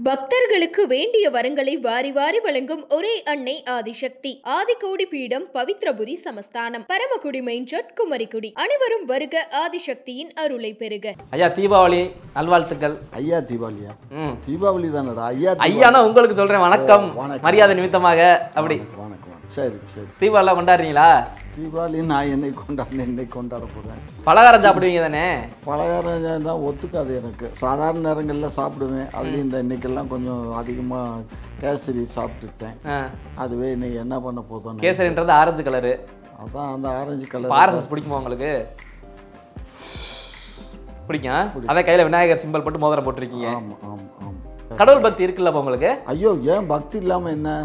பக்தர்களுக்கு வேண்டிய வரங்களை வாரி வாரி வழங்கும் ஒரே அன்னை ஆதிசக்தி. ஆதிகோடி பீடம், பவித்ரபுரி சமஸ்தானம், பரமக்குடி மெயின் ரோட், குமரிக்குடி. அனைவரும் வருக, ஆதிசக்தியின் அருளை பெறுக. ஐயா தீபாவளி நல்வாழ்த்துக்கள். ஐயா தீபாவளியா? தீபாவளி தானடா ஐயா. ஐயானா உங்களுக்கு சொல்றேன் வணக்கம், மரியாதை நிமித்தமாக. அப்படி வணக்கம். சரி சரி. தீபாவளி கொண்டாடுறீங்களா? தீபாவளி நான் என்னை கொண்டாடுறேன், என்னை கொண்டாட போகிறேன். பலகாரம் சாப்பிடுவீங்க தானே? பலகாரம் தான் ஒத்துக்காது எனக்கு. சாதாரண நேரங்களில் சாப்பிடுவேன். அதுலேயும் இந்த இன்னைக்கெல்லாம் கொஞ்சம் அதிகமாக கேசரி சாப்பிட்டுட்டேன். அதுவே இன்னைக்கு என்ன பண்ண போதும். கேசரின்றது ஆரஞ்சு கலரு. அதான் அந்த ஆரஞ்சு கலர். ஆர்எஸ்எஸ் பிடிக்குமா உங்களுக்கு? பிடிக்கும். அதான் கையில் விநாயகர் சிம்பிள் போட்டு மோதிரம் போட்டிருக்கீங்க. ஆமாம் ஆமாம் ஆமாம். கடவுள் பக்தி இருக்குல்ல உங்களுக்கு? ஐயோ, ஏன் பக்தி இல்லாமல் என்ன?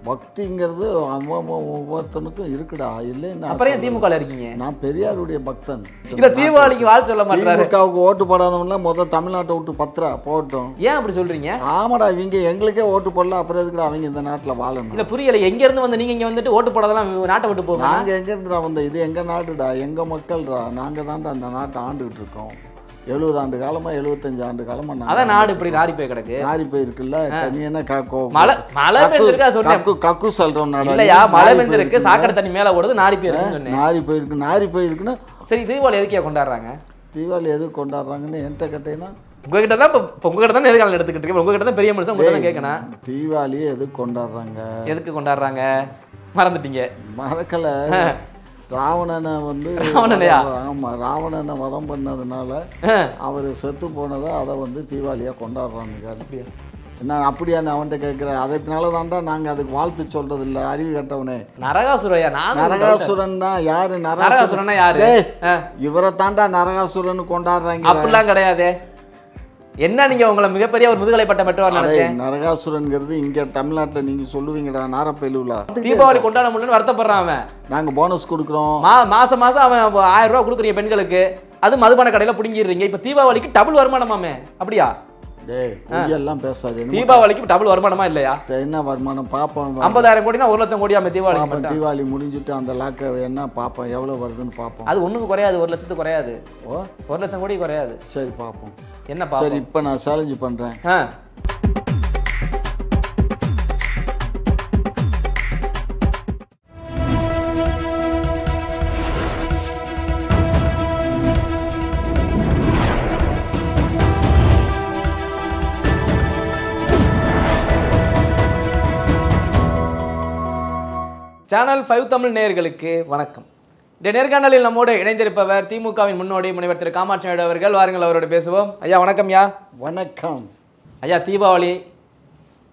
பக்திங்கிறது ஒவ்வொருத்தனுக்கும் இருக்குடா. இல்லைன்னா அப்புறம் ஏன் திமுக இருக்கீங்க? நான் பெரியாருடைய பக்தன். இல்ல தீபாவளிக்கு வாழ் சொல்ல மாட்டாரு. திமுகவுக்கு ஓட்டு போடாதவங்கள முதல் தமிழ்நாட்டை விட்டு பத்திரா போட்டோம். ஏன் அப்படி சொல்றீங்க? ஆமாடா, இவங்க எங்களுக்கே ஓட்டு போடல, அப்புறம் எதுக்குடா அவங்க இந்த நாட்டில் வாழணும்? இல்ல புரியல. எங்க இருந்து வந்து நீங்க இங்க வந்துட்டு ஓட்டு போடாதெல்லாம் நாட்டை விட்டு போங்க. நாங்க எங்க இருந்துடா வந்த? இது எங்க நாட்டுடா, எங்க மக்கள்டா. நாங்க தான்டா அந்த நாட்டை ஆண்டுகிட்டு இருக்கோம். 70 ஆண்டு காலமா 75 ஆண்டு காலமா. அதான் நாடு இப்படி நாரி போய் கிடக்கு. நாரி போயிருக்குல்ல. நீ என்ன மழை பெஞ்சிருக்கா சொன்னேன். கக்கு சொல்றோம். இல்லையா, மழை பெஞ்சிருக்கு, சாக்கடை தண்ணி மேல ஓடுது, நாரி போயிருக்குன்னு சொன்னேன். நாரி போயிருக்குன்னா சரி. தீபாவளி எதுக்கே கொண்டாடுறாங்க? தீபாவளி எது கொண்டாடுறாங்கன்னு என்கிட்ட கேட்டீங்கன்னா, உங்ககிட்ட தான் இப்போ உங்ககிட்ட தான் நேர்காணல் எடுத்துக்கிட்டு இருக்கேன். உங்ககிட்ட தான் பெரிய மனுஷன், உங்ககிட்ட தான் கேட்கணும். தீபாவளியை எது கொண்டாடுறாங்க? எதுக்கு கொண்டாடுறாங்க மறந்துட்டீங்க? மறக்கல. ராவணனை வந்து ராவணனை வதம் பண்ணதுனால அவர் செத்து போனதை அதை வந்து தீபாவளியாக கொண்டாடுறாங்க. என்ன அப்படியா? அவன்கிட்ட கேட்குறேன். அதனால தான்டா நாங்கள் அதுக்கு வாழ்த்து சொல்றது இல்லை. அறிவு கட்டவனே. நரகாசுரையா? நரகாசுரன் தான். யாரு நரகாசுரன்னா யாரு? இவரை தாண்டா நரகாசுரன் கொண்டாடுறாங்க. அப்படிலாம் கிடையாது. என்ன நீங்க உங்களை மிகப்பெரிய ஒரு முதுகலை பட்டம் பெற்றவர் நினைச்சேன். நரகாசுரன்கிறது இங்க தமிழ்நாட்டில் நீங்க சொல்லுவீங்கடா. நாரப்பேலுல தீபாவளி கொண்டாட முடியலன்னு வருத்தப்படுறான் அவன். நாங்க போனஸ் கொடுக்குறோம். மாசம் அவன் 1000 ரூபா கொடுக்குறீங்க பெண்களுக்கு. அது மதுபான கடையில புடுங்கிடுறீங்க. இப்ப தீபாவளிக்கு டபுள் வருமானமாமே. அப்படியா? எல்லாம் பேசாது. தீபாவளிக்கு டபுள் வருமானமா இல்லையா? என்ன வருமானம் பாப்போம். 50,000 கோடினா 1 லட்சம் கோடியா? தீபாவளி தீபாவளி முடிஞ்சிட்டு அந்த லாக்க என்ன பாப்போம், எவ்வளவு வருதுன்னு பாப்போம். அது ஒண்ணுக்கு குறையாது. 1 லட்சத்துக்கு குறையாது. 1 லட்சம் கோடி குறையாது. சரி பாப்போம். என்ன பாப்போம்? சரி, இப்ப நான் சேலஞ்ச் பண்றேன். சேனல் 5 தமிழ் நேயர்களுக்கு வணக்கம். இந்த நேர்காணலில் நம்மோடு இணைந்திருப்பவர் திமுகவின் முன்னோடி முனைவர் திரு காமாட்சி நாயுடு அவர்கள். வாருங்கள், அவரோடு பேசுவோம். ஐயா வணக்கம். யா வணக்கம். ஐயா தீபாவளி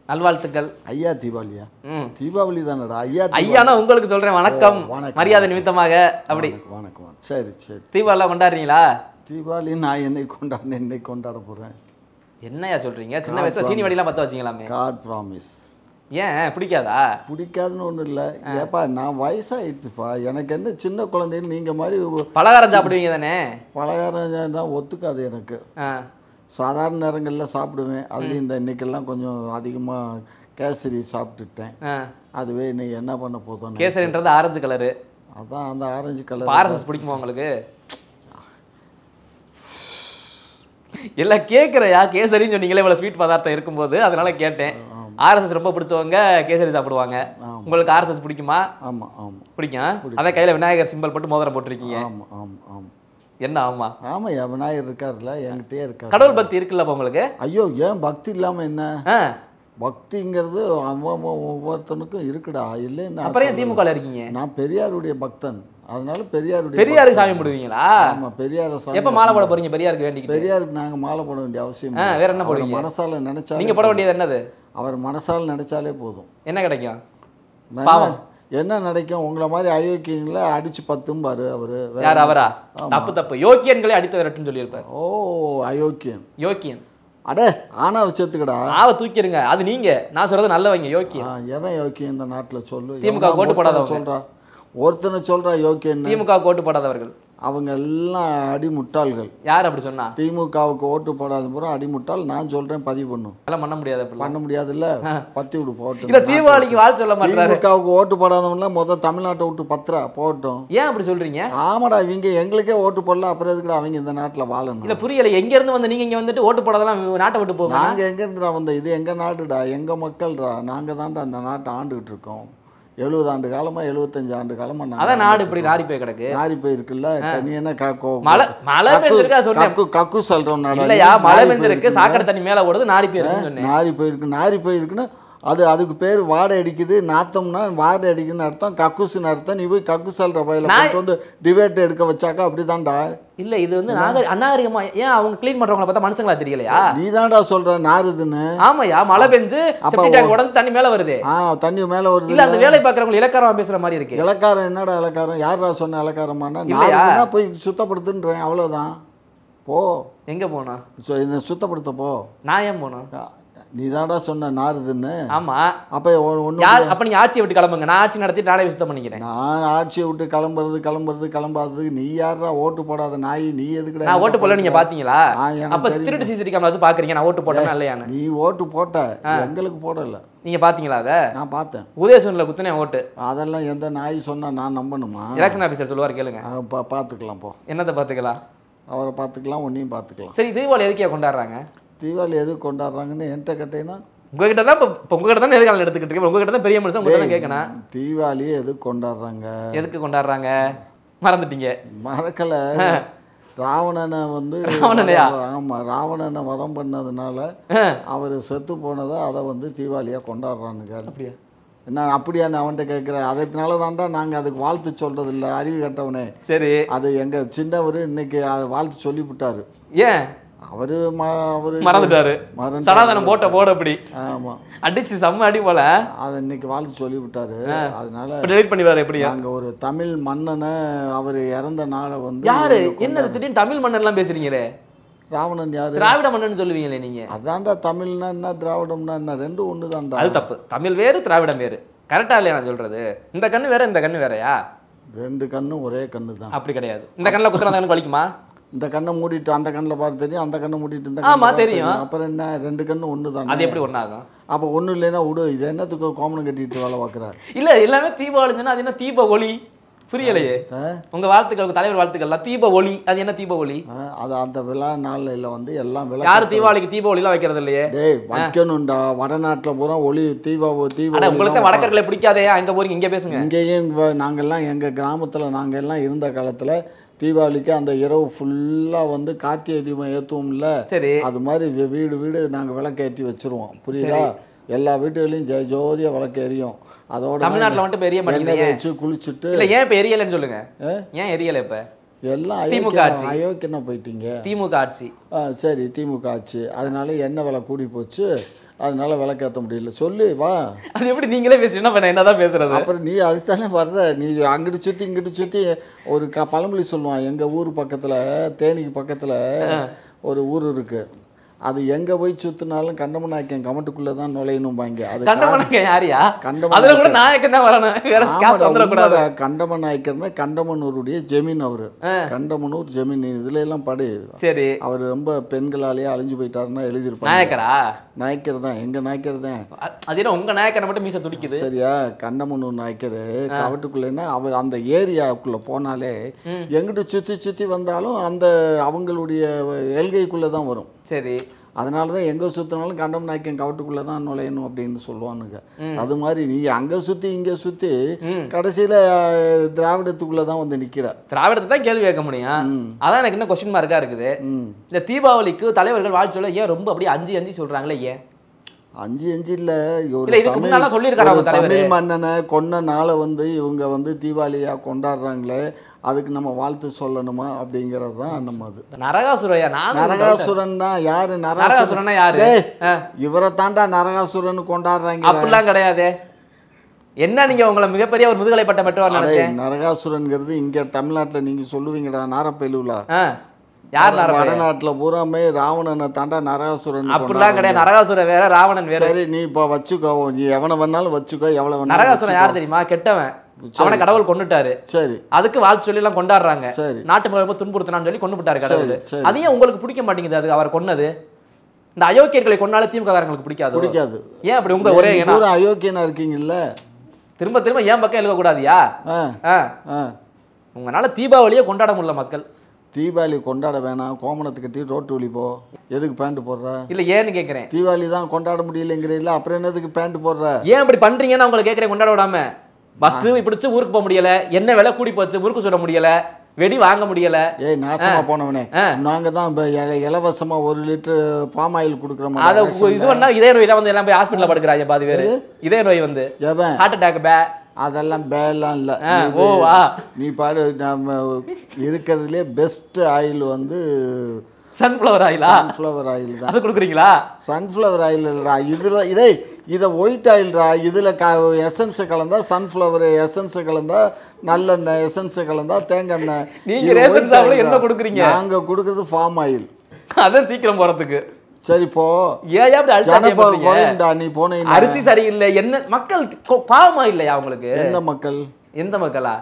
நல்வாழ்த்துக்கள். ஐயா தீபாவளியா? தீபாவளி தானடா ஐயா. ஐயானா உங்களுக்கு சொல்றேன் வணக்கம், மரியாதை நிமித்தமாக. அப்படி வணக்கம். சரி சரி. தீபாவளி கொண்டாடுறீங்களா? தீபாவளி நான் என்னை கொண்டாடுறேன், என்னை கொண்டாட போறேன். என்னையா சொல்றீங்க? சின்ன வயசுல சீனி வடிலாம் பத்த வச்சிங்களாமே. God promise. ஏன் பிடிக்காதா? பிடிக்காதுன்னு ஒன்றும் இல்லை. ஏப்பா, நான் வயசாகிடுச்சுப்பா. எனக்கு என்ன சின்ன குழந்தைன்னு நீங்கள் மாதிரி பலகாரம் சாப்பிடுவீங்க தானே? பலகாரம் தான் ஒத்துக்காது எனக்கு. சாதாரண நேரங்களில் சாப்பிடுவேன். அதுலேயும் இந்த இன்னைக்கெல்லாம் கொஞ்சம் அதிகமாக கேசரி சாப்பிட்டுட்டேன். அதுவே இன்னைக்கு என்ன பண்ண போதும். கேசரின்றது ஆரஞ்சு கலரு. அதான் அந்த ஆரஞ்சு கலர். ஆர்எஸ்எஸ் பிடிக்குமா உங்களுக்கு? எல்லாம் கேட்குறையா? கேசரின்னு சொன்னீங்களே இவ்வளோ ஸ்வீட் பதார்த்தம் இருக்கும்போது, அதனால கேட்டேன். ஆர்எஸ்எஸ் ரொம்ப பிடிச்சவங்க கேசரி சாப்பிடுவாங்க. உங்களுக்கு ஆர்எஸ்எஸ் பிடிக்குமா? ஆமாம் ஆமாம் பிடிக்கும். அதான் கையில் விநாயகர் சிம்பிள் போட்டு மோதிரம் போட்டிருக்கீங்க. ஆமாம் ஆமாம் ஆமாம். என்ன? ஆமா ஆமாம், என் விநாயகர் இருக்காருல்ல, என்கிட்டயே இருக்காரு. கடவுள் பக்தி இருக்குல்ல உங்களுக்கு? ஐயோ, ஏன் பக்தி இல்லாமல் என்ன? பக்திங்கிறது ஒவ்வொருத்தனுக்கும் இருக்குடா. இல்லைன்னா அப்புறம் ஏன் திமுக இருக்கீங்க? நான் பெரியாருடைய பக்தன். அதனால பெரியாருக்கு சாமி போடுவீங்களா? ஆமாம், பெரியாரை சாமி. எப்போ மாலை போட போறீங்க பெரியாருக்கு வேண்டிக்கிட்டு? பெரியாருக்கு நாங்கள் மாலை போட வேண்டிய அவசியம். வேற என்ன போடுவீங்க? மனசால நினைச்சா. நீங்க போட வேண்டியது என்னது? அவர் மனசால நினைச்சாலே போதும். என்ன கிடைக்கும்? என்ன நினைக்கும்? உங்களை மாதிரி அயோக்கியங்களை அடிச்சு 10 பாரு அவரு. யார் அவரா? தப்பு. யோக்கியன்களை அடித்து விரட்டுன்னு சொல்லியிருப்பார். ஓ, அயோக்கியன். யோக்கியன் அடே, ஆனா வச்சதுக்கடா. ஆவ தூக்கிருங்க. அது நீங்க. நான் சொல்றது நல்லவங்க. யோக்கியன் எவன் யோக்கியம் இந்த நாட்டில் சொல்லு. திமுக ஓட்டு போடாதவங்க சொல்றா. ஒருத்தனை சொல்றா யோக்கியன். திமுக ஓட்டு போடாதவர்கள். அவங்க எல்லாம் அடிமுட்டாள்கள். யார் அப்படி சொன்னா? திமுகவுக்கு ஓட்டு போடாத பூரா அடிமுட்டாள். நான் சொல்றேன், பதிவு பண்ணும். அதெல்லாம் பண்ண முடியாது. பண்ண முடியாதுல்ல, பத்தி விடு போட்டு. இல்ல தீபாவளிக்கு வாழ்த்து சொல்ல மாட்டாரு. திமுகவுக்கு ஓட்டு போடாதவங்களாம் முதல் தமிழ்நாட்டை விட்டு பத்திரா போட்டோம். ஏன் அப்படி சொல்றீங்க? ஆமாடா, இவங்க எங்களுக்கே ஓட்டு போடல, அப்புறம் எதுக்குடா அவங்க இந்த நாட்டில் வாழணும்? இல்ல புரியல, எங்க இருந்து வந்து நீங்க இங்க வந்துட்டு ஓட்டு போடாதெல்லாம் நாட்டை விட்டு போங்க. நாங்க எங்க இருந்துடா வந்த? இது எங்க நாடுடா, எங்க மக்கள்டா. நாங்க தான்டா அந்த நாட்டை ஆண்டுகிட்டு இருக்கோம். 70 ஆண்டு காலமா 75 ஆண்டு காலமா. அதான் நாடு இப்படி நாரி போய் கிடக்கு. நாரி போயிருக்குல்ல. நீ என்ன மழை பெஞ்சிருக்கா சொன்னேன். கக்கு சொல்றோம் இல்லையா? மழை பெஞ்சிருக்கு, சாக்கடை தண்ணி மேல ஓடுது, நாரி போயிருக்கு. நாரி போயிருக்குன்னா அதுக்கு பேர் வாடை அடிக்குது. நாத்தம்னா வாடை அடிக்குதுன்னு அர்த்தம், கக்குசுன்னு அர்த்தம். நீ போய் கக்கு சொல்ற பயில வந்து டிபேட் எடுக்க வச்சாக்கா அப்படிதான்டா. இல்ல இது வந்து அநாகரிகமா. ஏன் அவங்க கிளீன் பண்றவங்கள பார்த்தா மனுஷங்களா தெரியலையா? நீ தான்டா சொல்ற நாறுதுன்னு. ஆமாயா, மழை பெஞ்சு செப்டி டேங்க் உடைஞ்சு தண்ணி மேல வருது. தண்ணி மேல வருது. இல்ல அந்த வேலை பார்க்கறவங்க இலக்காரமா பேசுற மாதிரி இருக்கு. இலக்காரம் என்னடா இலக்காரம்? யாரா சொன்ன இலக்காரமானா? நான் போய் சுத்தப்படுத்துன்றேன், அவ்வளவுதான். போ. எங்க போனா? சுத்தப்படுத்த போ. நான் ஏன் போனா? நீ தான்டா சொன்ன நாறுதுன்னு. ஆமா. அப்ப நீங்க ஆட்சியை விட்டு கிளம்புங்க, நான் ஆட்சி நடத்திட்டு நானே சுத்தம் பண்ணிக்கிறேன். நான் ஆட்சியை விட்டு கிளம்பாததுக்கு நீ யாரா? ஓட்டு போடாத நாய் நீ எதுக்குடா? நான் ஓட்டு போடல, நீங்க பாத்தீங்களா? அப்ப திருட்டு சிசிடி கேமரா வச்சு பாக்குறீங்க நான் ஓட்டு போட்டேனா இல்லையான்னு. நீ ஓட்டு போட்ட, எங்களுக்கு போடல. நீங்க பாத்தீங்களா? அத நான் பார்த்தேன். உதயசூன்ல குத்துனே ஓட்டு. அதெல்லாம் எந்த நாய் சொன்னா நான் நம்பணுமா? எலெக்ஷன் ஆபீசர் சொல்லுவார், கேளுங்க. பாத்துக்கலாம் போ. என்னத்தை பாத்துக்கலாம்? அவரை பாத்துக்கலாம், உன்னையும் பாத்துக்கலாம். சரி, தீபாவளி எதுக்கே கொண்டாடுறாங்க? தீபாவளி எது கொண்டாடுறாங்கன்னு என்கிட்ட கேட்டீங்கன்னா, உங்ககிட்ட தான் இப்போ உங்ககிட்ட தான் நேர்காணல் எடுத்துக்கிட்டு இருக்கேன். உங்ககிட்ட தான் பெரிய மனுஷன், உங்ககிட்ட தான் கேட்கணும். தீபாவளியை எது கொண்டாடுறாங்க? எதுக்கு கொண்டாடுறாங்க? மறந்துட்டீங்க? மறக்கல. ராவணனை வந்து ராவணனை வதம் பண்ணதுனால அவர் செத்து போனதை அதை வந்து தீபாவளியாக கொண்டாடுறானுங்க. அப்படியா? என்ன அப்படியான்னு அவன்கிட்ட கேட்குறேன். அதனால தான்டா நாங்கள் அதுக்கு வாழ்த்து சொல்றது இல்லை, அறிவு கட்டவனே. சரி, அது எங்கள் சின்னவர் இன்னைக்கு வாழ்த்து சொல்லிவிட்டாரு. ஏன்? அவரு மறந்துட்டாரு. சனாதனம் போட அப்படி. ஆமா, அடிச்சு செம்ம அடி போல. அதை இன்னைக்கு வாழ்த்து சொல்லி விட்டாரு. அதனால டெலிட் பண்ணிடுவாரு. எப்படி? அங்க ஒரு தமிழ் மன்னனை அவர் இறந்த நாளை வந்து யாரு? என்னது திடீர்னு தமிழ் மன்னன் எல்லாம் பேசுறீங்களே? ராவணன் யாரு? திராவிட மன்னன் சொல்லுவீங்களே நீங்க. அதான்டா தமிழ்னா என்ன, திராவிடம்னா என்ன, ரெண்டும் ஒன்று தான்டா. அது தப்பு. தமிழ் வேறு, திராவிடம் வேறு. கரெக்டா இல்லையா நான் சொல்றது? இந்த கண்ணு வேற, இந்த கண்ணு வேறயா? ரெண்டு கண்ணும் ஒரே கண்ணு தான். அப்படி கிடையாது. இந்த கண்ணில் குத்துறா அந்த கண்ணு வலிக்குமா? இந்த கண்ணை மூடிட்டு அந்த கண்ணில் பார்த்து தெரியும், அந்த கண்ணை மூடிட்டு இந்த கண்ணை தெரியும். அப்புறம் என்ன, ரெண்டு கண்ணு ஒன்று தான். அது எப்படி ஒன்றாகும்? அப்போ ஒன்றும் இல்லைன்னா விடு. இது என்னத்துக்கு கோமனம் கட்டிட்டு வேலை பார்க்குறாரு? இல்லை, எல்லாமே தீபாவளின்னா அது என்ன தீப ஒளி? புரியலையே. உங்க வாழ்த்துக்கள், தலைவர் வாழ்த்துக்கள்லாம் தீப ஒளி. அது என்ன தீப ஒளி? அது அந்த விழா நாளில் வந்து எல்லாம் விழா. யாரு தீபாவளிக்கு தீப ஒளிலாம் வைக்கிறது இல்லையே? டேய் வைக்கணும்டா. வடநாட்டில் பூரா ஒளி தீப உங்களுக்கு வடக்கர்களை பிடிக்காதே. அங்கே போறீங்க, இங்கே பேசுங்க. இங்கேயும் நாங்கள்லாம் எங்கள் கிராமத்தில் நாங்கள் எல்லாம் இருந்த காலத்தில் தீபாவளிக்கு அந்த இரவு ஃபுல்லாக வந்து கார்த்திகை தீபம் ஏற்றுவோம்ல. சரி, அது மாதிரி வீடு வீடு நாங்கள் விளக்கு ஏற்றி வச்சுருவோம். புரியுதா? எல்லா வீட்டுகளையும் ஜோதியாக விளக்கு எரியும். அதோட தமிழ்நாட்டில் மட்டும் பெரிய எண்ணெய் வச்சு குளிச்சுட்டு. இல்லை, ஏன் இப்போ எரியலைன்னு சொல்லுங்க. ஏன் எரியலை? இப்போ எல்லாம் திமுக ஆட்சி. அயோக்கியனா போயிட்டீங்க. திமுக ஆட்சி. சரி, திமுக ஆட்சி. அதனால எண்ணெய் விலை கூடி போச்சு, அதனால விளக்கேற்ற முடியல. சொல்லு வா. அது எப்படி நீங்களே பேசுறீங்கன்னா என்னதான் பேசுறது? அப்புறம் நீ அதுதானே வர்ற. நீ அங்கிட்டு சுற்றி இங்கிட்டு சுற்றி ஒரு பழமொழி சொல்லுவான். எங்கள் ஊர் பக்கத்தில், தேனிக்கு பக்கத்தில் ஒரு ஊர் இருக்குது. அது எங்க போய் சுத்தினாலும் கண்டமநாயக்கன் கமெண்ட்டுக்குள்ள தான் நுழையணும் பாங்க. அது கண்டமநாயக்கன் யாரியா? கண்டமநாயக்கன் தான் வரணும், வேற ஸ்காட்ச் வந்துட கூடாது. கண்டமநாயக்கர்னா கண்டமனூருடைய ஜமீன். அவரு கண்டமனூர் ஜமீன். இதுல எல்லாம் படு. சரி, அவர் ரொம்ப பெண்களாலேயே அழிஞ்சு போயிட்டாருன்னா எழுதிருப்பாங்க. நாயக்கரா? நாயக்கர் தான், எங்க நாயக்கர் தான். அது உங்க நாயக்கரை மட்டும் மீச துடிக்குது. சரியா? கண்டமனூர் நாயக்கர் கவட்டுக்குள்ளேன்னா அவர் அந்த ஏரியாவுக்குள்ள போனாலே எங்கிட்ட சுத்தி சுத்தி வந்தாலும் அந்த அவங்களுடைய எல்கைக்குள்ள தான் வரும். சரி, அதனால தான் எங்கே சுற்றினாலும் கண்டமநாயக்கன் கவட்டுக்குள்ளே தான் நுழையணும் அப்படின்னு சொல்லுவானுங்க. அது மாதிரி நீ அங்கே சுற்றி இங்கே சுற்றி கடைசியில் திராவிடத்துக்குள்ளே தான் வந்து நிற்கிற. திராவிடத்தை தான் கேள்வி கேட்க முடியும். அதான் எனக்கு இன்னும் கொஸ்டின் மார்க்காக இருக்குது. இந்த தீபாவளிக்கு தலைவர்கள் வாழ்த்து சொல்ல ஏன் ரொம்ப அப்படியே அஞ்சு சொல்கிறாங்களே? ஏன் அஞ்சு இல்லை, தமிழ் மன்னனை கொன்ன நாளை வந்து இவங்க வந்து தீபாவளியாக கொண்டாடுறாங்களே, அதுக்கு நம்ம வாழ்த்து சொல்லணுமா அப்படிங்கிறது தான் நம்ம. அது நரகாசுரன் தான். யாரு நரகாசுரன்? யாரு? இவரை தாண்டா நரகாசுரன் கொண்டாடுறாங்க. அப்படிலாம் கிடையாது. என்ன நீங்க உங்களை மிகப்பெரிய ஒரு முதுகலை பட்டம் பெற்றவர்? நரகாசுரன்ங்கிறது இங்க தமிழ்நாட்டில் நீங்க சொல்லுவீங்கடா, நாரப்பேலுலா. யார்? வடநாட்டில் பூராமே ராவணனை தாண்டா நரகாசுரன். அப்படிலாம் கிடையாது. நரகாசுரன் வேற, ராவணன் வேற. சரி, நீ இப்போ வச்சுக்கோ, நீ எவனை வேணாலும் வச்சுக்கோ, எவ்வளவு. நரகாசுரன் யார் தெரியுமா? கெட்டவன். அவனை கடவுள் கொன்னுட்டாரு. சரி. அதுக்கு வாழ்த்து சொல்லி எல்லாம் கொண்டாடுறாங்க. சரி. நாட்டு மக்களை துன்புறுத்தினான்னு சொல்லி கொண்டு விட்டாரு கடவுள். சரி. அதையும் உங்களுக்கு பிடிக்க மாட்டேங்குது அது அவர் கொன்னது? இந்த அயோக்கியர்களை கொன்னாலே திமுக காரங்களுக்கு பிடிக்காது. ஏன் அப்படி உங்க ஒரே அயோக்கியனா இருக்கீங்கல்ல, திரும்ப திரும்ப ஏன் பக்கம் எழுத கூடாதியா? உங்களால தீபாவளியே கொண்டாட முடியல மக்கள். தீபாவளி கொண்டாட வேணாம், கோமணத்தை கட்டி ரோட்டு வழி போ. எதுக்கு பேண்ட் போடுற? இல்ல ஏன்னு கேட்கறேன். தீபாவளி தான் கொண்டாட முடியலங்கிறீங்களா, அப்புறம் என்னதுக்கு பேண்ட் போடுற? ஏன் அப்படி பண்றீங்கன்னு உங்களை கேட்கறேன். கொண்டாட விடாம பஸ் பிடிச்சு ஊருக்கு போக முடியல, என்ன விலை கூடி போச்சு, முறுக்கு சுட முடியல, வெடி வாங்க முடியல. ஏய் நாசமா போனவனே, நாங்க தான் இலவசமா 1 லிட்டர் பாம் ஆயில் கொடுக்குறோம். அதை இது பண்ணா இதே நோய் தான் வந்து எல்லாம் போய் ஹாஸ்பிட்டல்ல படுக்கிறாங்க பாதி பேர். இதே நோய் வந்து ஹார்ட் அட்டாக் அதெல்லாம் பேலாம் இல்லை. நீ பாடு, நம்ம இருக்கிறதுலே பெஸ்ட் ஆயில் வந்து சன்ஃப்ளவர் ஆயிலா? சன்ஃப்ளவர் ஆயில் தான். அது கொடுக்குறீங்களா? சன்ஃப்ளவர் ஆயில் இல்லைடா, இதில் இதை ஒயிட் ஆயில்டா. இதில் எசன்ஸை கலந்தா சன்ஃப்ளவர் எசன்ஸை கலந்தா, நல்லெண்ணெய் எசன்ஸை கலந்தா தேங்காய் எண்ணெய். நீங்க ரேஷன் ஷாப்ல என்ன கொடுக்குறீங்க? நாங்கள் கொடுக்குறது ஃபார்ம் ஆயில். அதான் சீக்கிரம் போறதுக்கு. சரி போ. நீ போன அரிசி சரியில்லை, என்ன மக்கள் பாவமா இல்லையா உங்களுக்கு? எந்த மக்களா?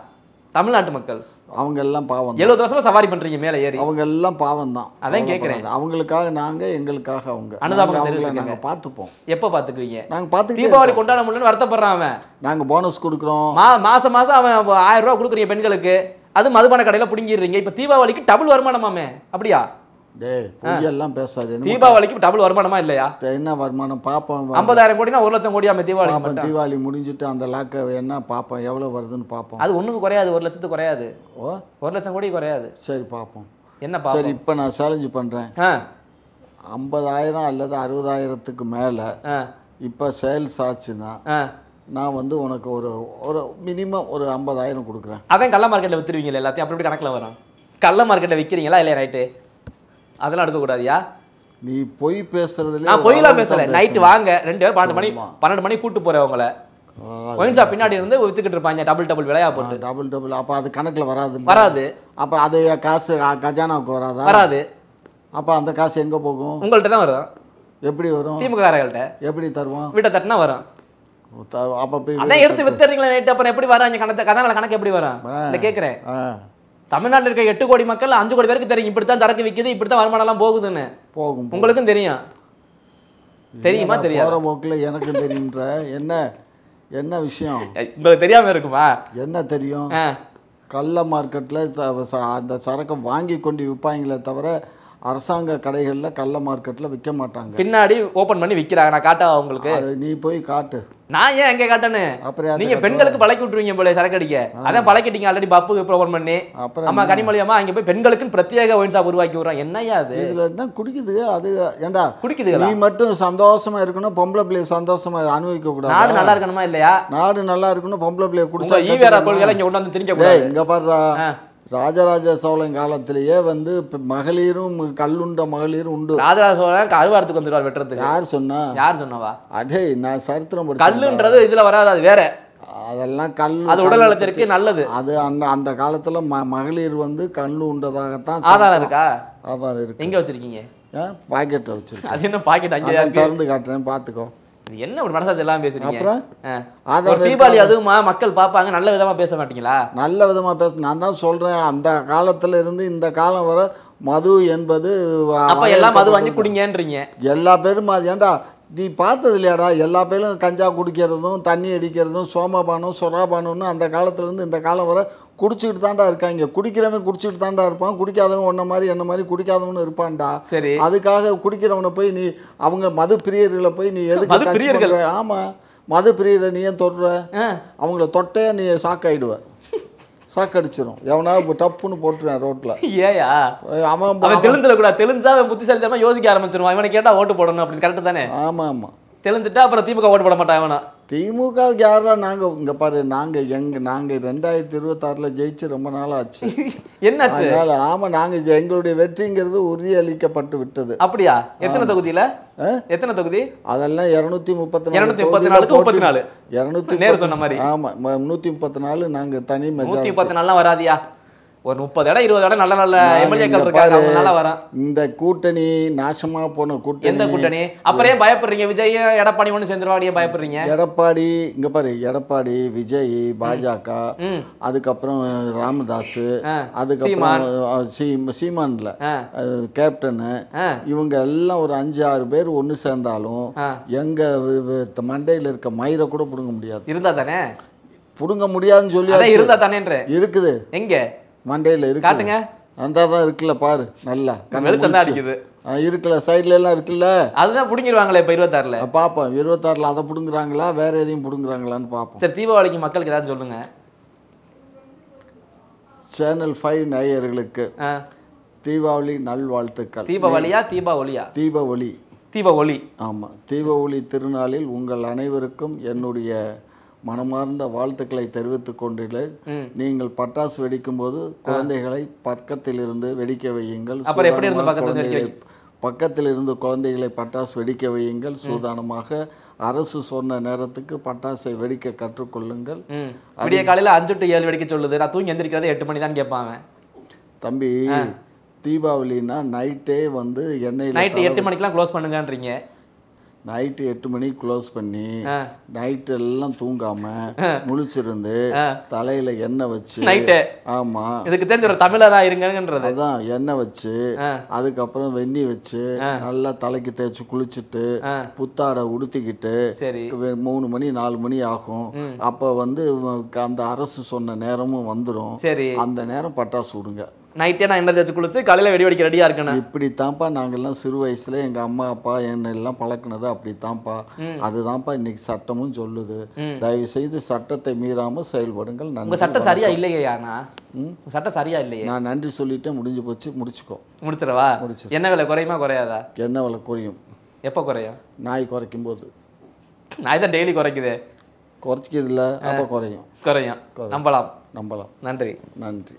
தமிழ்நாட்டு மக்கள் அவங்க எல்லாம் பாவம். 70 வருஷமா சவாரி பண்றீங்க மேல ஏறி. அவங்க எல்லாம் பாவம் தான். அதான் கேக்குறேன். அவங்களுக்காக நாங்க, எங்களுக்காக அவங்க. அனுதாபம் தெரிவிச்சுக்கங்க. பாத்துப்போம். எப்ப பாத்துக்குவீங்க? நாங்க பாத்து தீபாவளி கொண்டாட முடியலன்னு வருத்தப்படுறான் அவன். நாங்க போனஸ் கொடுக்குறோம். மாசம் அவன் 1000 ரூபாய் கொடுக்குறீங்க பெண்களுக்கு. அது மதுபான கடையில புடிங்கிடுறீங்க. இப்ப தீபாவளிக்கு டபுள் வருமானமாமே, அப்படியா? எல்லாம் பேசாது. தீபாவளிக்கு டபுள் வருமானமா இல்லையா? என்ன வருமானம் பாப்போம். 50,000 கோடினா 1 லட்சம் கோடியா? தீபாவளி முடிஞ்சிட்டு அந்த லாக்க என்ன பாப்போம், எவ்வளவு வருதுன்னு பாப்போம். அது ஒண்ணுக்கு குறையாது, 1 லட்சத்துக்கு குறையாது. 1 லட்சம் கோடி குறையாது. சரி பாப்போம். என்ன பாப்போம்? சரி, இப்ப நான் சேலஞ்ச் பண்றேன். 50,000 அல்லது 60,000க்கு மேல இப்ப சேல்ஸ் ஆச்சுன்னா நான் வந்து உனக்கு ஒரு மினிமம் ஒரு 50,000 கொடுக்குறேன். அதான் கள்ள மார்க்கெட்ல வித்துருவீங்களா எல்லாத்தையும்? அப்படி கணக்குல வரும். கள்ள மார்க்கெட்ல விற்கிறீங்களா இல்லையா? ரைட்டு, அதெல்லாம் எடுக்கக்கூடாதியா? நீ பொய் பேசுறதுல நான் பொய்லாம் பேசல. நைட்டு வாங்க 2 பேர் 12 மணி கூட்டு போறேன் உங்களை. ஒயின்ஸா பின்னாடி இருந்து வித்துக்கிட்டு இருப்பாங்க டபுள் விலையா போட்டு. டபுள் அப்ப அது கணக்குல வராது. அப்ப அது காசு கஜானாவுக்கு வராது. அப்ப அந்த காசு எங்க போகும்? உங்கள்கிட்ட தான் வரும். எப்படி வரும்? திமுக காரங்கள்ட்ட. எப்படி தருவோம்? வீட்டை தட்டினா வரும். அப்ப அதான் எடுத்து வித்துறீங்களா நைட்டு, அப்புறம் எப்படி வராங்க? கஜானால கணக்கு எப்படி வரும்? இல்ல கேட்கிறேன். தமிழ்நாட்டில் இருக்க 8 கோடி மக்கள் 5 கோடி பேருக்கு தெரியும் இப்படித்தான் சரக்கு விற்குது, இப்படித்தான் வருமானம் எல்லாம் போகுதுன்னு. போகும். உங்களுக்கும் தெரியும். தெரியுமா? தெரியாது. போற போக்குல எனக்கு தெரியுன்ற என்ன விஷயம் உங்களுக்கு தெரியாம இருக்குமா? என்ன தெரியும்? கள்ள மார்க்கெட்ல அந்த சரக்கை வாங்கி கொண்டு விற்பாங்களே தவிர அரசாங்க கடைகளில் கள்ள மார்க்கெட்டில் விற்க மாட்டாங்க. பின்னாடி ஓப்பன் பண்ணி விற்கிறாங்க. நான் காட்டா உங்களுக்கு? நீ போய் காட்டு. நான் ஏன் எங்கே காட்டனு? அப்புறம் நீங்க பெண்களுக்கு பழக்கி விட்டுருவீங்க போல சரக்கு அடிக்க. அதான் பழக்கிட்டீங்க ஆல்ரெடி. பப்பு ப்ரோபன் பண்ணி அப்புறம் அம்மா கனிமொழியம்மா அங்கே போய் பெண்களுக்குன்னு பிரத்யேக ஒயின் ஷாப் உருவாக்கி விடுறான். என்னையா அது? இதுல என்ன குடிக்குது? அது ஏண்டா குடிக்குது? நீ மட்டும் சந்தோஷமா இருக்கணும், பொம்பளை பிள்ளைய சந்தோஷமா அனுபவிக்க கூடாது. நாடு நல்லா இருக்கணுமா இல்லையா? நாடு நல்லா இருக்கணும், பொம்பளை பிள்ளைய குடிச்சா ஈவேரா கொள்கையில இங்க கொண்டு வந்து திணிக்க கூடாது. இங்க பாருடா, ராஜராஜ சோழன் காலத்திலேயே வந்து மகளிரும் கல்லுண்ட மகளிரும் உண்டு. ராஜராஜ சோழன் அறுவாரத்துக்கு வந்துடுவார் வெட்டுறதுக்கு. யார் சொன்னா? யார் சொன்னவா? அடே நான் சரித்திரம் கல்லுன்றது இதுல வராது, அது வேற. அதெல்லாம் கல், அது உடல் நலத்திற்கு நல்லது. அது அந்த காலத்துல மகளிர் வந்து கல்லு உண்டதாகத்தான் ஆதாரம் இருக்கா? ஆதாரம் இருக்கு. எங்க வச்சிருக்கீங்க? பாக்கெட்ல வச்சிருக்கேன். அது என்ன பாக்கெட்? அங்கே திறந்து காட்டுறேன், பாத்துக்கோ. என்ன ஒரு மனசாட்சி எல்லாம் பேசுறீங்க? அப்புறம் தீபாவளி அதுவுமா மக்கள் பார்ப்பாங்க, நல்ல விதமா பேச மாட்டீங்களா? நல்ல விதமா பேச நான் தான் சொல்றேன். அந்த காலத்துல இருந்து இந்த காலம் வர மது என்பது அப்ப எல்லாம் மது வாங்கி குடிங்கன்றீங்க. எல்லா பேரும் ஏன்டா நீ பார்த்தது இல்லையாடா? எல்லா பேரும் கஞ்சா குடிக்கிறதும் தண்ணி அடிக்கிறதும் சோமபானம் சொராபானம்னு அந்த காலத்துலேருந்து இந்த காலம் வர குடிச்சிட்டு தாண்டா இருக்காங்க. குடிக்கிறவன் குடிச்சிட்டு தாண்டா இருப்பான், குடிக்காதவன் ஒன்ன மாதிரி என்ன மாதிரி குடிக்காதவனு இருப்பான்டா. சரி, அதுக்காக குடிக்கிறவனை போய் நீ அவங்க மது பிரியர்களை போய் நீ எதுக்கு? ஆமா, மது பிரியரை நீ ஏன் தொடுற? அவங்கள தொட்டே நீ சாக்காயிடுவ, சாக்கடிச்சிடும். எவனாவது டப்புன்னு போட்டுருவேன் ரோட்ல. ஏயா அவன் தெளிஞ்சிடக்கூடாது. தெளிஞ்சா அவன் புத்திசாலித்தனமா யோசிக்க ஆரம்பிச்சிருவான். இவனை கேட்டா ஓட்டு போடணும் அப்படின்னு. கரெக்ட் தானே? ஆமா ஆமா. தெளிஞ்சிட்டா அப்புறம் திமுக ஓட்டு போட மாட்டான் இவனா. திமுகவுக்கு யாரா? நாங்கள் இங்கே பாரு, நாங்கள் 2026 ஜெயிச்சு ரொம்ப நாள் ஆச்சு. என்னாச்சு? ஆமாம், நாங்கள் எங்களுடைய வெற்றிங்கிறது உறுதியளிக்கப்பட்டு விட்டது. அப்படியா? எத்தனை தொகுதியில்? எத்தனை தொகுதி? அதெல்லாம் 234 234 சொன்ன மாதிரி. ஆமாம், 134 நாங்கள் தனி 134 வராதியா? ஒரு 30 இடம் 20 இடம் நல்ல நல்ல எம்எல்ஏக்கள் இருக்காங்க, அவங்க நல்லா வரான். இந்த கூட்டணி நாசமா போன கூட்டணி. எந்த கூட்டணி? அப்புறம் ஏன் பயப்படுறீங்க? விஜய் எடப்பாடி ஒன்று சேர்ந்துருவாடியே பயப்படுறீங்க? எடப்பாடி இங்க பாரு, எடப்பாடி, விஜய், பாஜக, அதுக்கப்புறம் ராமதாஸ், அதுக்கப்புறம் சீமான்ல கேப்டனு, இவங்க எல்லாம் ஒரு 5-6 பேர் ஒன்று சேர்ந்தாலும் எங்க மண்டையில் இருக்க மயிரை கூட பிடுங்க முடியாது. இருந்தா தானே புடுங்க முடியாதுன்னு சொல்லி இருந்தா தானே இருக்குது. எங்க மண்டையில இருக்கு? காட்டுங்க. அந்த தான் இருக்குல்ல பாரு, நல்லா வெளிச்சம் தான் அடிக்குது. இருக்குல்ல, சைடுல எல்லாம் இருக்குல்ல, அதுதான் புடுங்கிடுவாங்களே இப்ப 26ல. பாப்போம் 26ல அதை புடுங்குறாங்களா வேற எதையும் புடுங்குறாங்களான்னு பாப்போம். சரி, தீபாவளிக்கு மக்களுக்கு ஏதாவது சொல்லுங்க. சேனல் 5 நேயர்களுக்கு தீபாவளி நல்வாழ்த்துக்கள். தீபாவளியா தீபாவளியா? தீபாவளி. தீபாவளி. ஆமா, தீபாவளி திருநாளில் உங்கள் அனைவருக்கும் என்னுடைய மனமார்ந்த வாழ்த்துக்களை தெரிவித்துக் கொண்டுள்ளேன். நீங்கள் பட்டாசு வெடிக்கும் போது குழந்தைகளை பக்கத்தில் இருந்து வெடிக்க வையுங்கள். பக்கத்தில் இருந்து குழந்தைகளை பட்டாசு வெடிக்க வையுங்கள். சூதானமாக அரசு சொன்ன நேரத்துக்கு பட்டாசை வெடிக்க கற்றுக்கொள்ளுங்கள். விடிய காலையில் 5 to 7 வெடிக்க சொல்லுது. நான் தூங்கி எந்திரிக்கிறது 8 மணி தான் கேட்பாங்க. தம்பி, தீபாவளினா நைட்டே வந்து எண்ணெயில் நைட்டு 8 மணிக்கெலாம் க்ளோஸ் பண்ணுங்கன்றீங்க. நைட்டு 8 மணிக்கு க்ளோஸ் பண்ணி நைட்டு எல்லாம் தூங்காம முழிச்சிருந்து தலையில எண்ணெய் வச்சு நைட்டு. ஆமா, இதுக்கு தெரிஞ்ச ஒரு தமிழரா இருங்கன்றது. அதான் எண்ணெய் வச்சு அதுக்கப்புறம் வெந்நீர் வச்சு நல்லா தலைக்கு தேய்ச்சி குளிச்சுட்டு புத்தாடை உடுத்திக்கிட்டு 3 மணி 4 மணி ஆகும். அப்ப வந்து அந்த அரசு சொன்ன நேரமும் வந்துடும். சரி, அந்த நேரம் பட்டாசு விடுங்க. நைட்டே நான் எண்ணெய் தேய்ச்சி குளிச்சு காலையில் வெடி வெடிக்க ரெடியாக இருக்கணும். இப்படித்தான்ப்பா நாங்கள்லாம் சிறு வயசுல எங்கள் அம்மா அப்பா என்னெல்லாம் பழக்கினது அப்படித்தான்ப்பா. அதுதான்ப்பா இன்னைக்கு சட்டமும் சொல்லுது. தயவு செய்து சட்டத்தை மீறாமல் செயல்படுங்கள். உங்கள் சட்டம் சரியா இல்லையாண்ணா? சட்டம் சரியா இல்லையே. நான் நன்றி சொல்லிட்டு முடிஞ்சு போச்சு. முடிச்சுக்கோ. முடிச்சிடவா? என்ன விலை குறையுமா குறையாதா? என்ன விலை குறையும்? எப்போ குறையும்? நாய் குறைக்கும் போது. நாய் தான் டெய்லி குறைக்குது. குறைச்சிக்கிறது இல்லை, அப்போ குறையும். குறையும். நம்பலாம். நம்பலாம். நன்றி. நன்றி.